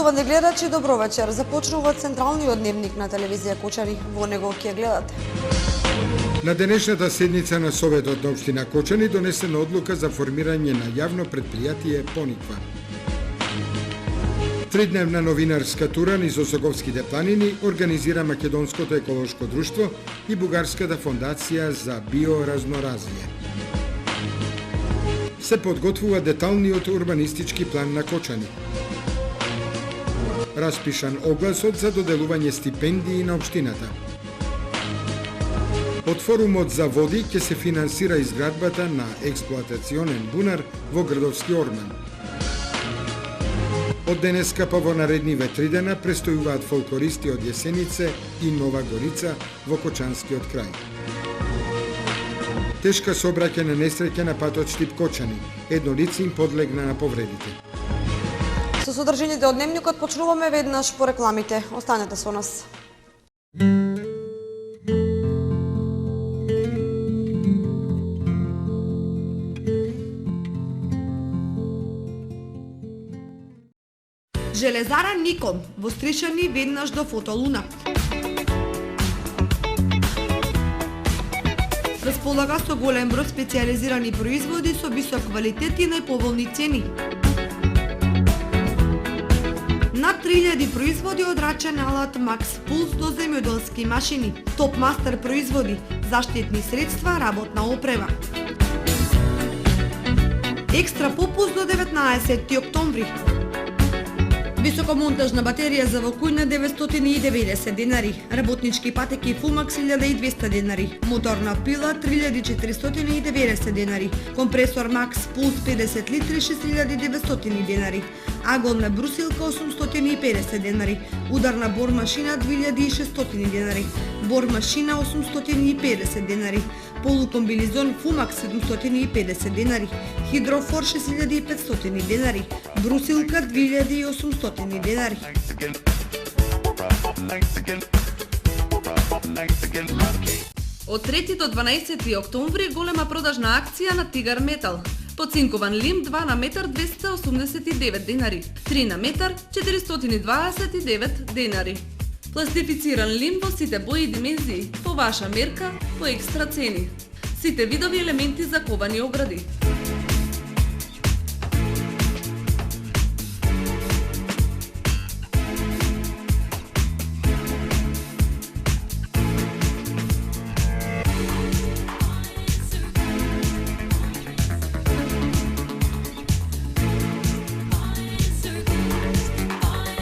Почитувани гледачи, добро вечер. Започнува централниот дневник на телевизија Кочани. Во него ќе гледате. На денешната седница на Советот на општина Кочани донесена одлука за формирање на јавно предпријатие Пониква. Тридневна новинарска тура низ Осоговските планини организира Македонското еколошко друштво и Бугарската фондација за биоразноразие. Се подготвува деталниот урбанистички план на Кочани. Распишан огласот за доделување стипендии на општината. Од форумот за води ќе се финансира изградбата на експлоатационен бунар во Грдовски Орман. Од денеска па во наредниве 3 дена престојуваат фолклористи од Јесенице и Нова Горица во Кочанскиот крај. Тешка сообраќајна несреќа на патот Штип Кочани. Едно лице им подлегна на повредите. Со содржините од дневникот почнуваме веднаш по рекламите. Останете со нас. Железара Никон во Стришани веднаш до Фотолуна. Располага со голем број специјализирани производи со висок квалитет и најповолни цени. Над 3000 производи од рачен алат Макс Пулс до земјоделски машини, Топ Мастер производи, заштитни средства, работна опрема. Екстра попуст до 19 октомври. Високомонтажна батерија за вакујна 990 денари, работнички патеки Фумакс 1200 денари, моторна пила 3490 денари, компресор Макс Пулс 50 литри 6900 денари, аголна брусилка 850 денари, ударна бормашина 2600 денари, бормашина 850 денари, полукомбинезон Фумакс 750 денари, хидрофор 6500 денари, брусилка 2800 денари. Од 3 до 12 октомври голема продажна акција на Тигар Метал. Поцинкуван лим 2 на метар 289 денари, 3 на метар 429 денари. Пластифициран лим во сите бои и димензии, по ваша мерка, по екстра цени. Сите видови елементи за ковани огради.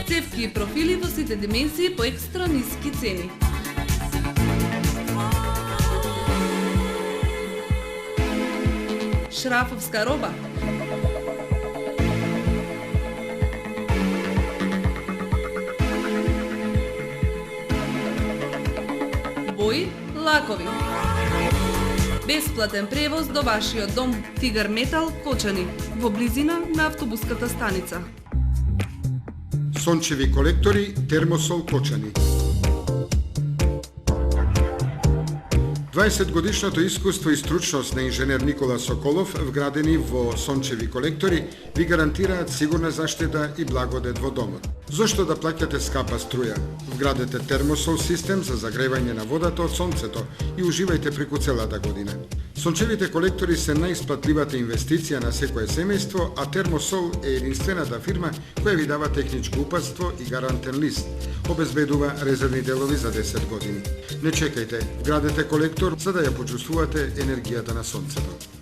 Цевки и профили во сите димензии по екстра ниски цени. Шрафовска роба. Бои, лакови. Бесплатен превоз до вашиот дом. Тигар Метал, Кочани, во близина на автобуската станица. Сончеви колектори Термосол Кочани. 20 годишното искуство и стручност на инженер Никола Соколов, вградени во сончеви колектори, ви гарантираат сигурна заштита и благодет во домот. Зошто да плаќате скапа струја? Вградете термосол систем за загревање на водата од сонцето и уживајте преку целата година. Сончевите колектори се најисплатливата инвестиција на секое семејство, а Термосол е единствената фирма која ви дава техничко упатство и гарантен лист. Обезбедува резервни делови за 10 години. Не чекајте, вградете колектор за да ја почувствувате енергијата на сонцето.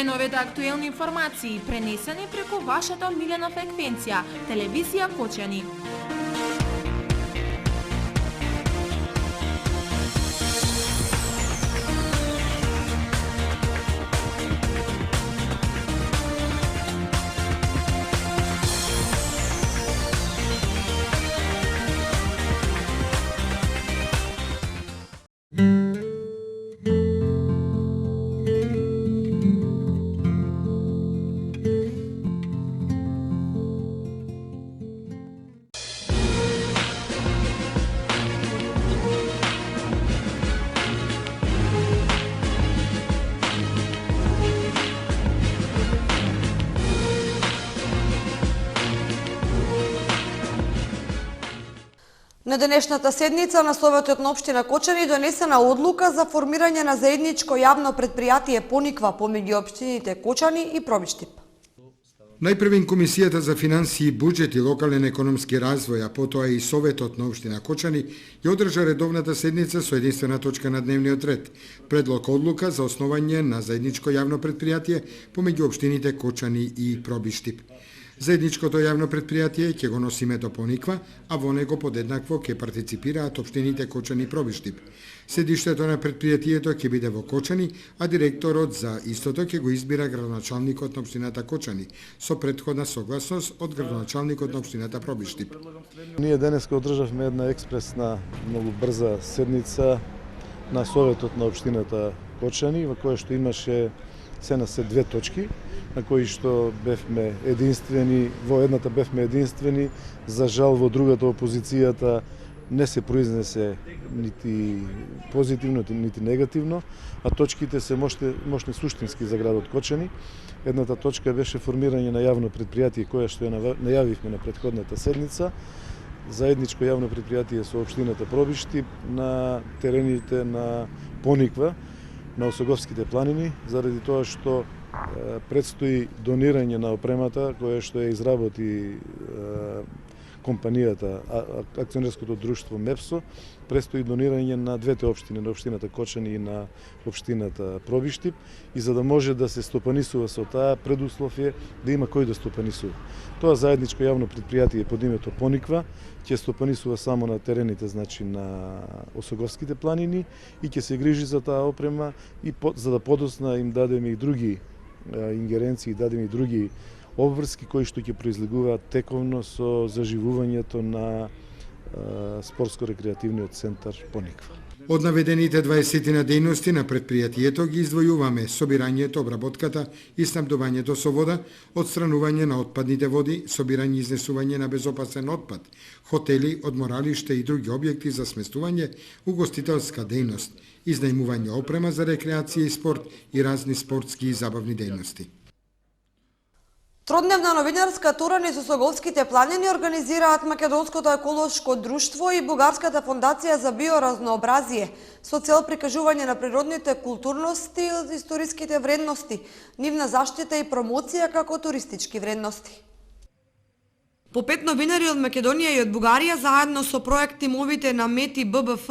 Најновите актуелни информации пренесени преку вашата омилена фреквенција, телевизија Кочани. На денешната седница на Советот на општина Кочани донесена одлука за формирање на заедничко јавно предпријатие Пониква помеѓу општините Кочани и Пробиштип. Најпрвен Комисијата за финансии, буџет и локален економски развој, а потоа и Советот на општина Кочани ја одржа редовната седница со единствена точка на дневниот ред, предлог одлука за основање на заедничко јавно предпријатие помеѓу општините Кочани и Пробиштип. Заедничкото јавно предпријатие ќе го носи името Пониква, а во него подеднакво ќе партиципираат општините Кочани и Пробиштип. Седиштето на предпријатието ќе биде во Кочани, а директорот за истото ќе го избира градоначалникот на општината Кочани, со претходна согласност од градоначалникот на општината Пробиштип. Ние денеска одржавме една експресна, многу брза седница на Советот на општината Кочани, во која што имаше се на се две точки, на кои што бевме единствени, во едната бевме единствени, за жал во другата опозицијата не се произнесе нити позитивно, нити негативно, а точките се мошни суштински за градот Кочани. Едната точка беше формирање на јавно предпријатие, која што ја најавивме на претходната седница, заедничко јавно предпријатие со општината Пробиштип на терените на Пониква, на Осоговските планини, заради тоа што предстои донирање на опремата која што ја изработи компанијата, акционерското друштво МЕПСО, предстои донирање на двете општини, на општината Кочани и на општината Пробиштип, и за да може да се стопанисува со таа, предуслов е да има кој да стопанисува. Тоа заедничко јавно предпријатие под името Пониква ќе стопанисува само на терените, значи на Осоговските планини, и ќе се грижи за таа опрема, и за да подосна им дадеме и други ингеренции, дадеме и други обврски кои што ќе произлегуваат тековно со заживувањето на спортско-рекреативниот центар Пониква. Од наведените 20 на дејности на предпријатието ги издвојуваме собирањето, обработката и снабдувањето со вода, отстранување на отпадните води, собирање и изнесување на безопасен отпад, хотели, одморалиште и други објекти за сместување, угостителска дејност, изнајмување опрема за рекреација и спорт и разни спортски и забавни дејности. Тродневна новинарска тура низ Осоговските планини организираат Македонското еколошко друштво и Бугарската фондација за биоразнообразие со цел прикажување на природните културности и историските вредности, нивна заштита и промоција како туристички вредности. По 5 новинари од Македонија и од Бугарија заедно со проект тимовите на МЕТ и ББФ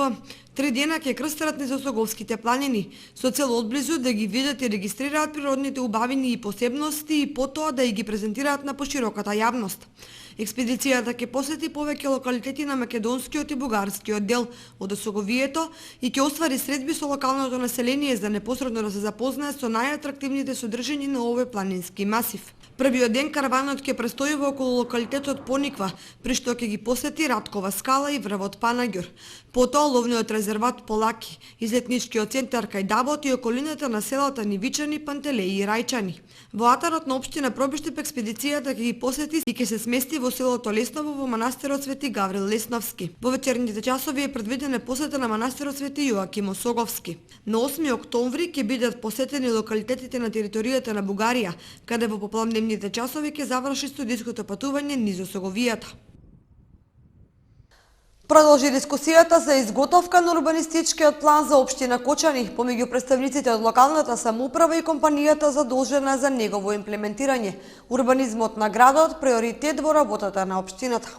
3 дена ќе крстат низ Осоговските планини, со цел одблизу да ги видат и регистрираат природните убавини и посебности и потоа да ги презентираат на пошироката јавност. Експедицијата ќе посети повеќе локалитети на македонскиот и бугарскиот дел од Осоговието и ќе оствари средби со локалното население за непосредно да се запознае со најатрактивните содржини на овој планински масив. Првиот ден караванот ќе престојува околу локалитетот Пониква, при што ќе ги посети Раткова скала и врвот Панагјор. Потоа ловниот резерват Полаки, излетничкиот центар кај Давот и околината на селата Нивичани, Пантелеи и Рајчани. Во атарот на општина Пробиштип експедицијата ќе ги посети и ќе се смести во селото Лесново во манастирот Свети Гаврил Лесновски. Во вечерните часови е предвидена посета на манастирот Свети Јоаким Осоговски. На 8 октомври ќе бидат посетени локалитетите на територијата на Бугарија, каде во попладневните часови ќе заврши студиското патување низ Осоговијата. Продолжи дискусијата за изготовка на урбанистичкиот план за општина Кочани помеѓу представниците од локалната самоуправа и компанијата задолжена за негово имплементирање. Урбанизмот на градот приоритет во работата на општината.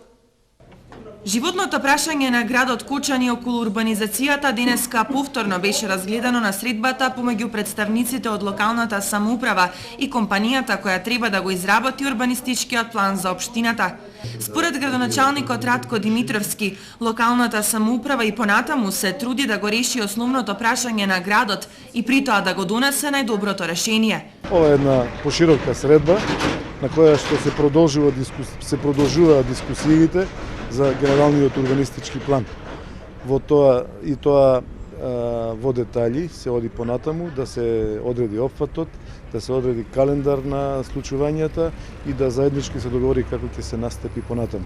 Животното прашање на градот Кочани околу урбанизацијата денеска повторно беше разгледано на средбата помеѓу представниците од локалната самоуправа и компанијата која треба да го изработи урбанистичкиот план за општината. Според градоначалникот Радко Димитровски, локалната самоуправа и понатаму се труди да го реши основното прашање на градот и при тоа да го донесе најдоброто решение. Ова е една поширока средба на која што се продолжуваат дискусиите за генералниот урбанистички план. Во тоа во детали се оди понатаму да се одреди опфатот, да се одреди календар на случувањата и да заеднички се договори како ќе се настапи понатаму.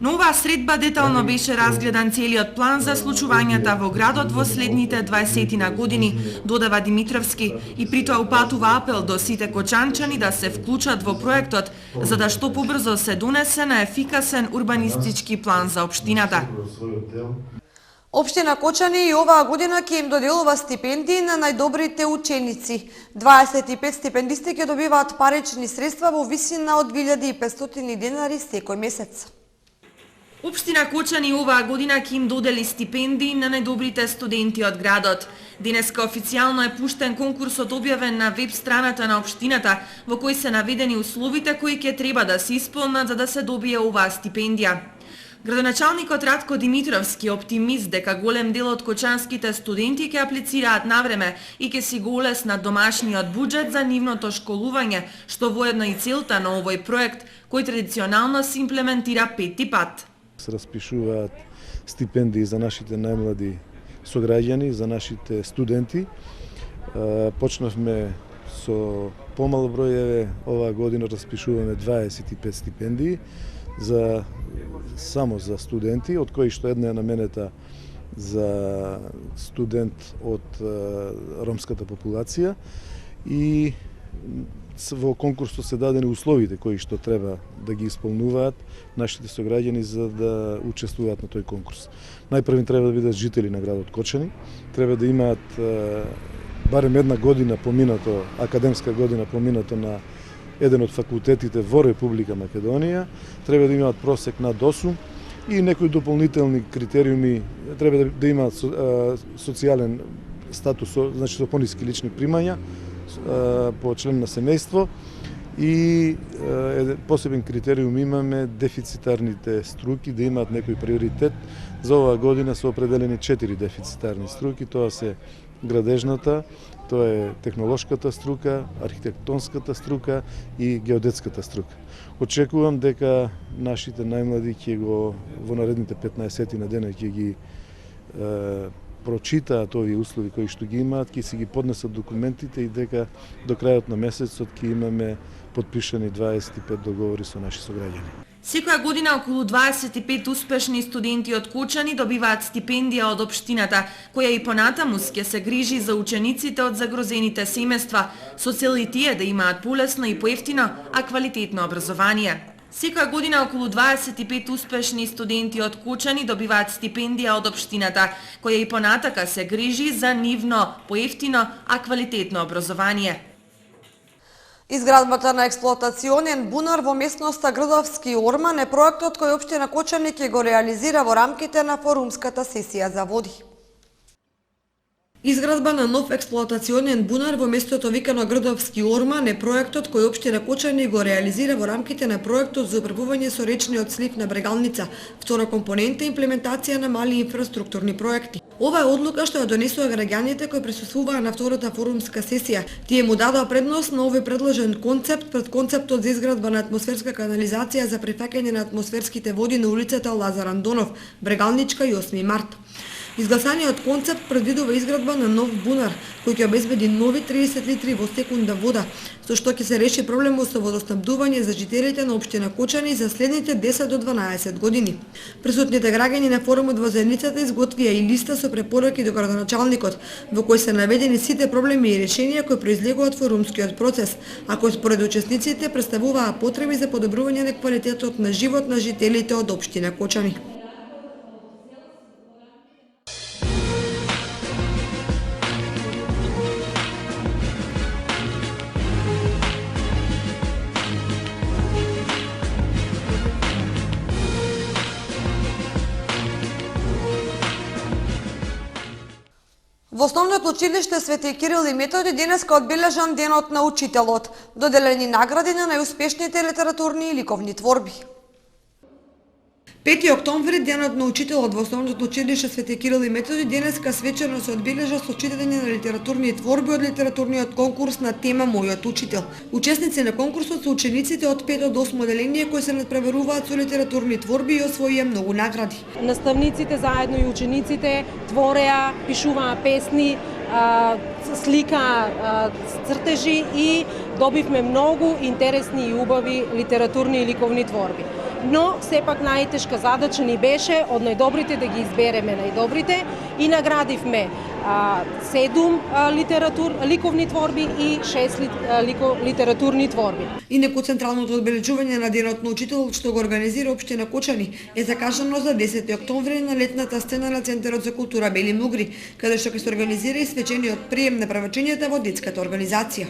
На оваа средба детално беше разгледан целиот план за случувањата во градот во следните 20 години, додава Димитровски, и при тоа упатува апел до сите кочанчани да се вклучат во проектот, за да што побрзо се донесе на ефикасен урбанистички план за општината. Општина Кочани и оваа година ќе им доделува стипендии на најдобрите ученици. 25 стипендисти ќе добиваат парични средства во висина од 1500 денари секој месец. Општина Кочани оваа година ќе им додели стипендии на најдобрите студенти од градот. Денеска официјално е пуштен конкурсот објавен на веб страната на општината, во кој се наведени условите кои ќе треба да се исполнат за да се добие оваа стипендија. Градоначалникот Радко Димитровски е оптимист дека голем дел од кочанските студенти ќе аплицираат навреме и ќе си го улеснат домашниот буџет за нивното школување, што воедно и целта на овој проект, кој традиционално се имплементира 5 пат. Се распишуваат стипендии за нашите најмлади сограѓани, за нашите студенти. Почнавме со помал број, оваа година распишуваме 25 стипендии само за студенти, од кои што една е наменета за студент од ромската популација, и во конкурсот се дадени условите кои што треба да ги исполнуваат нашите сограѓани за да учествуваат на тој конкурс. Најпрво треба да бидат жители на градот Кочани, треба да имаат барем една година поминато, академска година поминато на еден од факултетите во Република Македонија, треба да имаат просек над 8 и некои дополнителни критериуми, треба да имаат социјален статус, значи со пониски лични примања по член на семејство, и посебен критериум имаме дефицитарните струки да имаат некој приоритет. За оваа година се определени 4 дефицитарни струки, тоа се градежната, тоа е технолошката струка, архитектонската струка и геодетската струка. Очекувам дека нашите најмлади ќе го во наредните 15 на дена ќе ги прочитаат овие услови кои што ги имаат, ќе си ги поднесат документите и дека до крајот на месецот ќе имаме подпишани 25 договори со наши сограѓани. Секоја година околу 25 успешни студенти од Кочани добиваат стипендија од општината, која и понатаму ќе се грижи за учениците од загрозените семејства, со цел и тие да имаат полесно и поевтино, а квалитетно образование. Секоја година околу 25 успешни студенти од Кочани добиваат стипендија од општината, која и понатака се грижи за нивно поевтино, а квалитетно образование. Изградбата на експлоатационен бунар во местноста Грдовски Орман е проектот кој општина Кочани ќе го реализира во рамките на форумската сесија за води. Изградба на нов експлоатационен бунар во местото викано Грдовски Орман е проектот кој општина Кочани го реализира во рамките на проектот за управување со речниот слив на Брегалница, втора компонента имплементација на мали инфраструктурни проекти. Ова е одлука што ја донесува граѓаните кои присуствуваа на втората форумска сесија. Тие му дадоа предност на овој предложен концепт пред концептот за изградба на атмосферска канализација за прифаќање на атмосферските води на улицата Лазар Андонов, Брегалничка и 8 март. Изгласаниот концепт предвидува изградба на нов бунар, кој ќе обезбеди нови 30 литри во секунда вода, со што ќе се реши проблемот со водоснабдување за жителите на општина Кочани за следните 10 до 12 години. Присутните граѓани на форумот во заедницата изготвија и листа со препораки до градоначалникот, во кој се наведени сите проблеми и решенија кои произлегуваат форумскиот процес, а кои според учесниците представуваа потреби за подобрување на квалитетот на живот на жителите од општина Кочани. Во основното училиште Свети Кирил и Методи денеска одбележан денот на учителот, доделени награди на најуспешните литературни и ликовни творби. 5 октомври, денот на учителот во основното училиште Свети Кирил и Методи, денеска свечерно се одбележа со читање на литературни творби од литературниот конкурс на тема Мојот учител. Учесници на конкурсот се учениците од 5 до 8 одделение кои се надпреваруваат со литературни творби и освоија многу награди. Наставниците заедно и учениците твореа, пишуваа песни, слика цртежи и добивме многу интересни и убави литературни и ликовни творби. Но сепак најтешка задача ни беше од најдобрите да ги избереме најдобрите и наградивме 7 ликовни творби и 6 литературни творби. Инаку централното одбележување на денот на учителот што го организира општина Кочани е закажано за 10 октомври на летната сцена на Центарот за култура Бели Мугри, каде што ќе се организира и свечениот прием на правачењата во детската организација.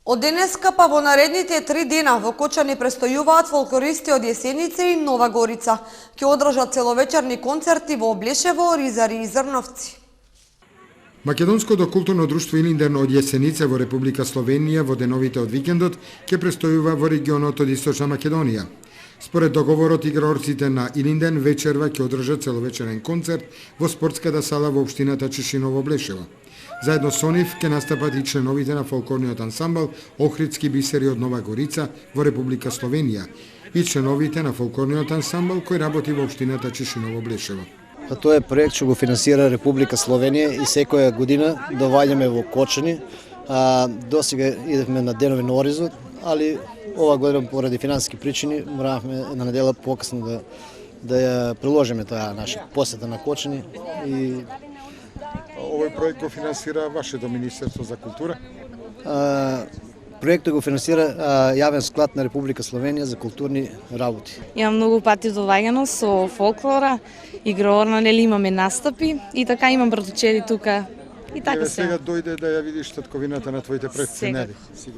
Од денеска па во наредните 3 дена во Кочани престојуваат фолклористи од Јесеница и Нова Горица. Ќе одржат целовечерни концерти во Облешево, Ризари и Зрновци. Македонското културно друштво Илинден од Јесеница во Република Словенија во деновите од викендот ќе престојува во регионот од Источна Македонија. Според договорот, играорците на Илинден вечерва ќе одржат целовечерен концерт во спортската сала во општината Чешиново Облешево. Заедно со нив ќе настапат и членовите на фолклорниот ансамбл Охридски бисери од Нова Горица во Република Словенија и членовите на фолклорниот ансамбл кој работи во општината Чешиново Облешево. Тоа е проект што го финансира Република Словенија и секоја година доаѓаме во Кочани. Досега идевме на денови на Оризот, али ова година поради финансиски причини моравме на недела покасно да ја приложиме таа наша посета на Кочани и Овој проект го финансира вашето Министерство за култура? Проектот го финансира јавен склад на Република Словенија за културни работи. Имам многу пати доаѓано со фолклора, игроорна, нели имаме настапи и така имам братучери тука. И така сега дојде да ја видиш татковината на твоите предци, нели?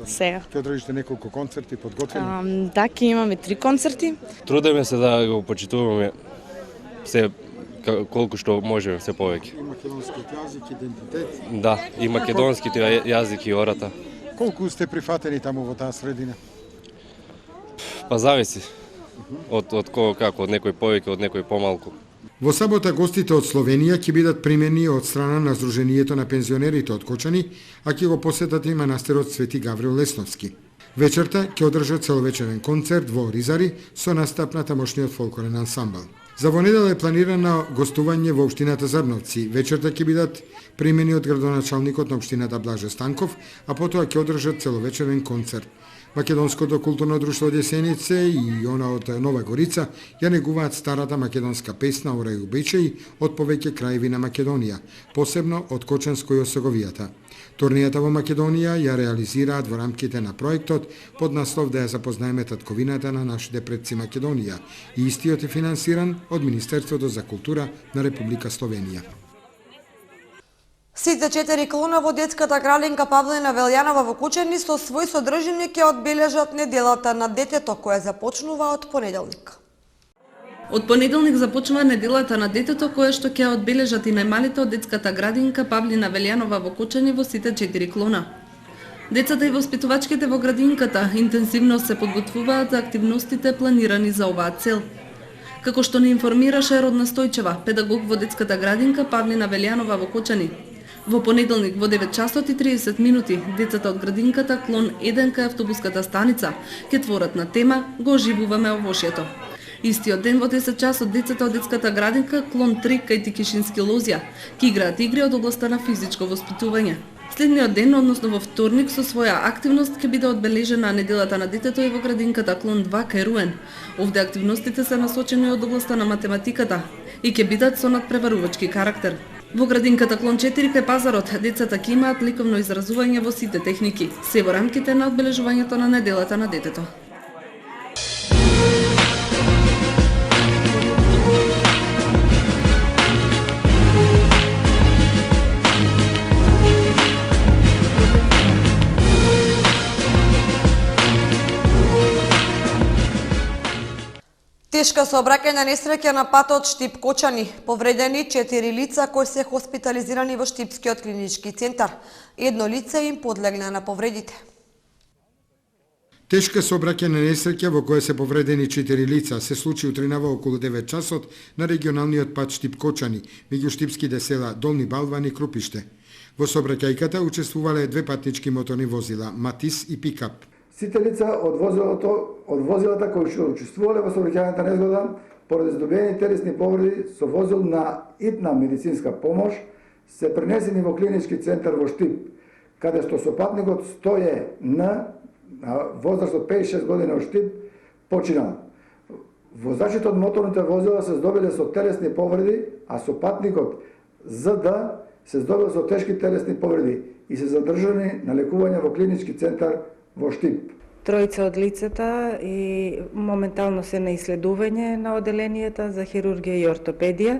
Сега. Ќе одржите неколку концерти подготвени? Да, ќе имаме 3 концерти. Трудиме се да го почитуваме се колку што можеме, се повеќе. И македонскиот јазик, идентитет? Да, и македонскиот јазик и ората. Колку сте прифатени таму во таа средина? Па зависи. Од кого како, од некој повеќе, од некој помалку. Во сабота гостите од Словенија ќе бидат примени од страна на Сдруженијето на пензионерите од Кочани, а ќе го посетат и манастирот Свети Гаврил Лесновски. Вечерта ќе одржат целовечерен концерт во Ризари со настап на тамошниот фолклорен ансамбл. За во недела е планирано гостување во општината Зрновци. Вечерта ќе бидат примени од градоначалникот на општината Блаже Станков, а потоа ќе одржат целовечерен концерт. Македонското културно друштво од Јесенице и она од Нова Горица ја негуваат старата македонска песна Ора и обичаи од повеќе краеви на Македонија, посебно од Кочанско и Осоговијата. Турнијата во Македонија ја реализираат во рамките на проектот под наслов да ја запознаеме татковината на нашите предци Македонија и истиот е финансиран од Министерството за култура на Република Словенија. Сите 4 клона во детската градинка Павлина Велјанова во Кочани со свој содржини ќе одбележат неделата на детето која започнува од понеделник. Од понеделник започнува неделата на детето која што ќе одбележат и најмалите од детската градинка Павлина Велјанова во Кочани во сите 4 клона. Децата и воспитувачките во градинката интензивно се подготвуваат за активностите планирани за оваа цел. Како што ни информираше Родна Стојчева, педагог во детската градинка Павлина Велјанова во Кочани, во понеделник во 9 часот и 30 минути децата од градинката клон 1 кај автобуската станица ќе творат на тема Го оживуваме овошјето. Истиот ден во 10 часот децата од детската градинка клон 3 кај Тикишински лозја ќе играат игри од областа на физичко воспитување. Следниот ден, односно во вторник, со своја активност ќе биде одбележена неделата на детето и во градинката клон 2 кај Руен. Овде активностите се насочени од областа на математиката и ќе бидат со надпреварувачки карактер. Во градинката клон 4 кај Пазарот, децата ќе имаат ликовно изразување во сите техники, се во рамките на одбележувањето на неделата на детето. Тешка сообраќајна несреќа на патот Штип-Кочани. Повредени 4 лица кои се хоспитализирани во Штипскиот клинички центар. Едно лице им подлегна на повредите. Тешка сообраќајна несреќа во која се повредени 4 лица се случи утринава околу 9 часот на регионалниот пат Штип-Кочани, меѓу штипските села Долни Балван и Крупиште. Во сообраќајката учествувале две патнички моторни возила, Матис и Пикап. Сите лица од возилата кои што учествувале во сообраќајната незгода поради здобиени телесни повреди со возил на итна медицинска помош се пренесени во клинички центар во Штип, каде што сопатникот Стоје на возраст од 56 години од Штип починал. Возачите од моторните возила се здобиле со телесни повреди, а сопатникот ЗД се здобил со тешки телесни повреди и се задржани на лекување во клинички центар во Штип. Тројца од лицата и моментално се на исследување на оделенијата за хирургија и ортопедија,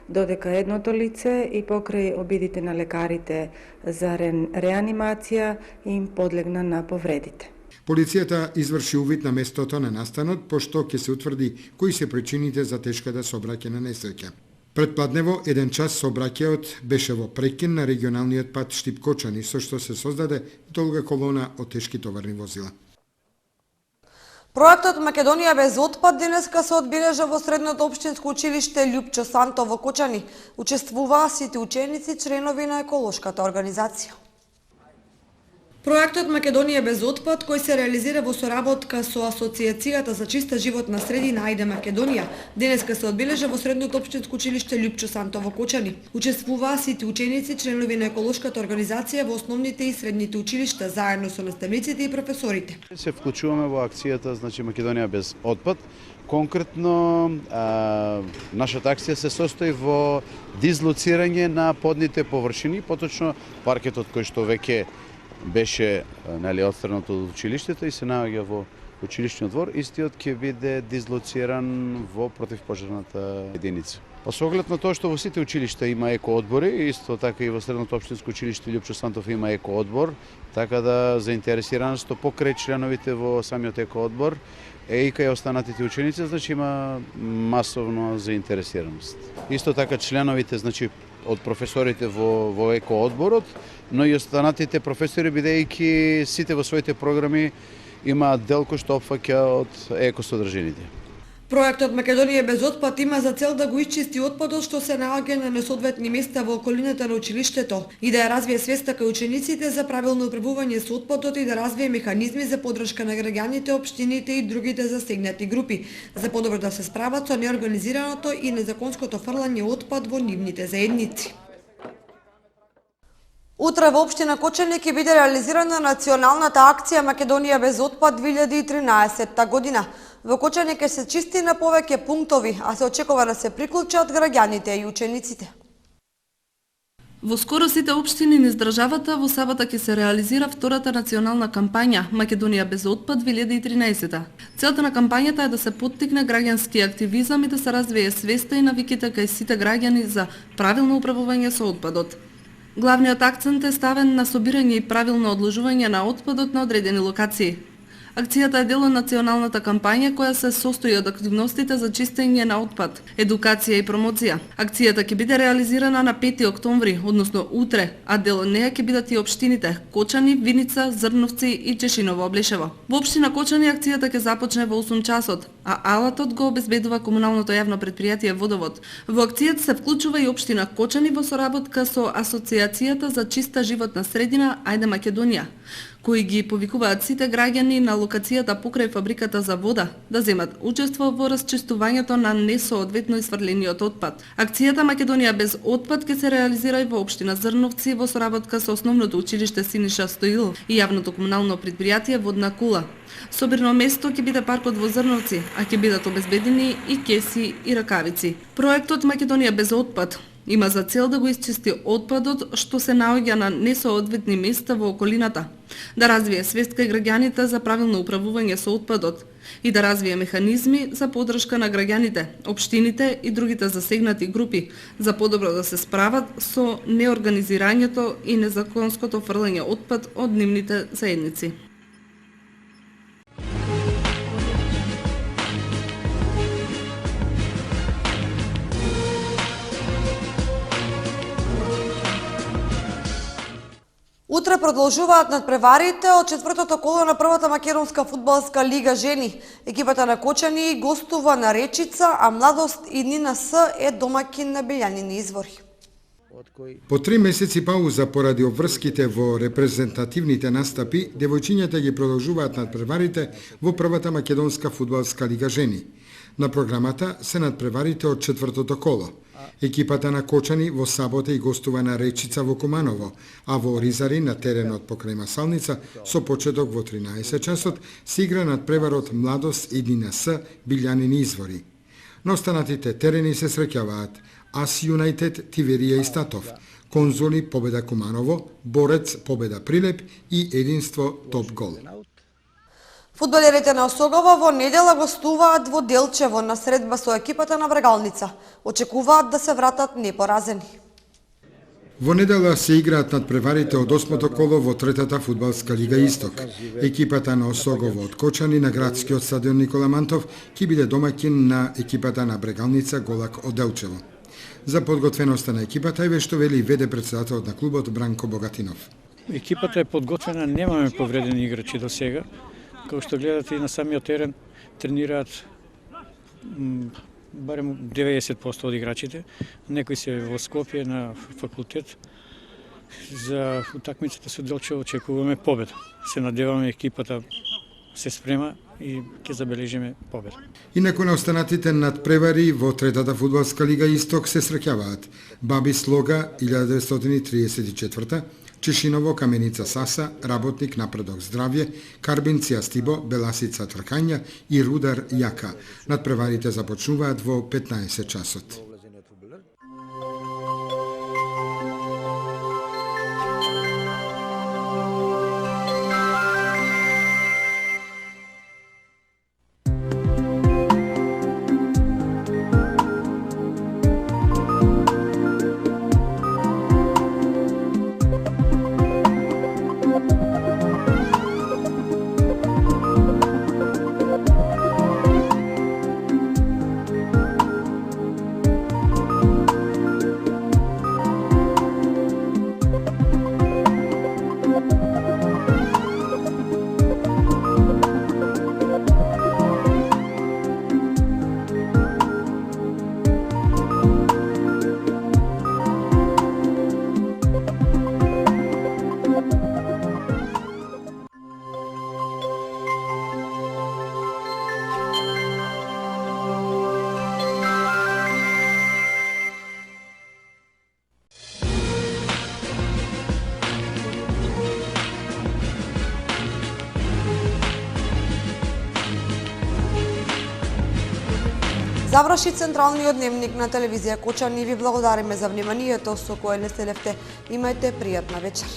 додека едното лице и покрај обидите на лекарите за реанимација им подлегна на повредите. Полицијата изврши увид на местото на настанот, пошто ќе се утврди кои се причините за тешката сообраќајна несреќа. Предпладнево, 1 час сообраќајот беше во прекин на регионалниот пат Штип-Кочани, со што се создаде долга колона од тешки товарни возила. Проектот Македонија без отпад денеска се одбележа во Средното општинско училиште Љупчо Санто во Кочани. Учествуваа сите ученици, членови на еколошката организација. Проектот Македонија без отпад, кој се реализира во соработка со Асоциацијата за чиста животна средина Ајде Македонија, денеска се одбележа во Средното општинско училиште Љупчо Санто во Кочани. Учествуваа сите ученици, членови на еколошката организација во основните и средните училишта, заедно со наставниците и професорите. Се вклучуваме во акцијата, значи Македонија без отпад. Конкретно, нашата акција се состои во дизлоцирање на подните површини, поточно паркетот кој што веќе беше отстранат од училиштето и се наоѓа во училишниот двор, истиот ќе биде дизлоциран во противпожарната единица. Па со оглед на тоа што во сите училишта има екоодбори, исто така и во Средното општинско училиште Љупчо Сантов има екоодбор, така да заинтересираноста покрај членовите во самиот екоодбор и кај останатите ученици, значи има масовно заинтересираност. Исто така членовите, значи од професорите во екоодборот, но и останатите професори, бидејќи сите во своите програми имаат дел кој што опфаќа од екосодржините. Проектот Македонија без отпад има за цел да го исчисти отпадот што се наоѓа на несоодветни места во околината на училиштето и да ја развие свеста кај учениците за правилно управување со отпадот и да развие механизми за поддршка на граѓаните, општините и другите засегнати групи, за подобро да се справат со неорганизираното и незаконското фрлање отпад во нивните заедници. Утре во општина Кочани ќе биде реализирана националната акција Македонија без отпад 2013 година. Во Кочани ќе се чисти на повеќе пунктови, а се очекува да се приклучат граѓаните и учениците. Во скоро сите општини низ државата во сабота ќе се реализира втората национална кампања Македонија без отпад 2013. Целта на кампањата е да се поттикне граѓански активизам и да се развие свеста и навиките кај сите граѓани за правилно управување со отпадот. Главниот акцент е ставен на собирање и правилно одложување на отпадот на одредени локации. Акцијата е дел од националната кампања која се состои од активностите за чистење на отпад, едукација и промоција. Акцијата ќе биде реализирана на 5 октомври, односно утре, а дел од неја ќе бидат и општините Кочани, Виница, Зрновци и Чешиново Облешево. Во општина Кочани акцијата ќе започне во 8 часот, а алатот го обезбедува комуналното јавно претпријатие Водовод. Во акцијата се вклучува и општина Кочани во соработка со Асоциацијата за чиста животна средина Ајде Македонија, кои ги повикуваат сите граѓани на локацијата покрај фабриката за вода да земат учество во расчистувањето на несоодветно исфрлениот отпад. Акцијата Македонија без отпад ќе се реализира и во општина Зрновци во соработка со основното училиште Синиша Стоилов и јавното комунално претпријатие Водна кула. Собирно место ќе биде паркот во Зрновци, а ќе бидат обезбедени и кеси и ракавици. Проектот Македонија без отпад има за цел да го исчисти отпадот што се наоѓа на несоодветни места во околината, да развие свест кај граѓаните за правилно управување со отпадот и да развие механизми за поддршка на граѓаните, општините и другите засегнати групи за подобро да се справат со неорганизирањето и незаконското фрлање отпад од нивните заедници. Утре продолжуваат надпреварите од четвртото коло на првата македонска фудбалска лига жени. Екипата на Кочани гостува на Речица, а Младост и Нина С е домакин на Белјанини извори. По 3 месеци пауза поради обврските во репрезентативните настапи, девојчињата ги продолжуваат надпреварите во првата македонска фудбалска лига жени. На програмата се надпреварите од четвртото коло. Екипата на Кочани во сабота и гостува на Речица во Куманово, а во Ризари на теренот покрај Масалница со почеток во 13 часот се игра надпреварот Младост и Нина С Билјанини извори. На останатите терени се среќаваат Ас Юнајтед Тиверија и Статов, Конзули победа Куманово, Борец победа Прилеп и Единство Топ Гол. Фудбалерите на Осогова во недела гостуваат во Делчево на средба со екипата на Брегалница. Очекуваат да се вратат непоразени. Во недела се играат надпреварите од 8-то коло во третата фудбалска лига Исток. Екипата на Осогово од Кочани на градскиот стадион Никола Мантов ќе биде домакин на екипата на Брегалница Голак од Делчево. За подготвеноста на екипата е вешто вели веде председателот на клубот Бранко Богатинов. Екипата е подготвена, немаме повредени играчи до сега. Како што гледате и на самиот терен, тренираат барем 90% од играчите. Некои се во Скопје на факултет. За утакмицата со Делчево очекуваме победа. Се надеваме екипата се спрема и ќе забележиме победа. Инаку на останатите надпревари во третата фудбалска лига Исток се среќаваат Баби Слога 1934, Чешиново Каменица Саса, Работник Напредок Здравје, Карбинција Стибо, Беласица Тркања и Рудар Јака. Надпреварите започнуваат во 15 часот. Заврши централниот дневник на телевизија Кочани. Ви благодариме за вниманието со кое не следевте. Имајте пријатна вечер.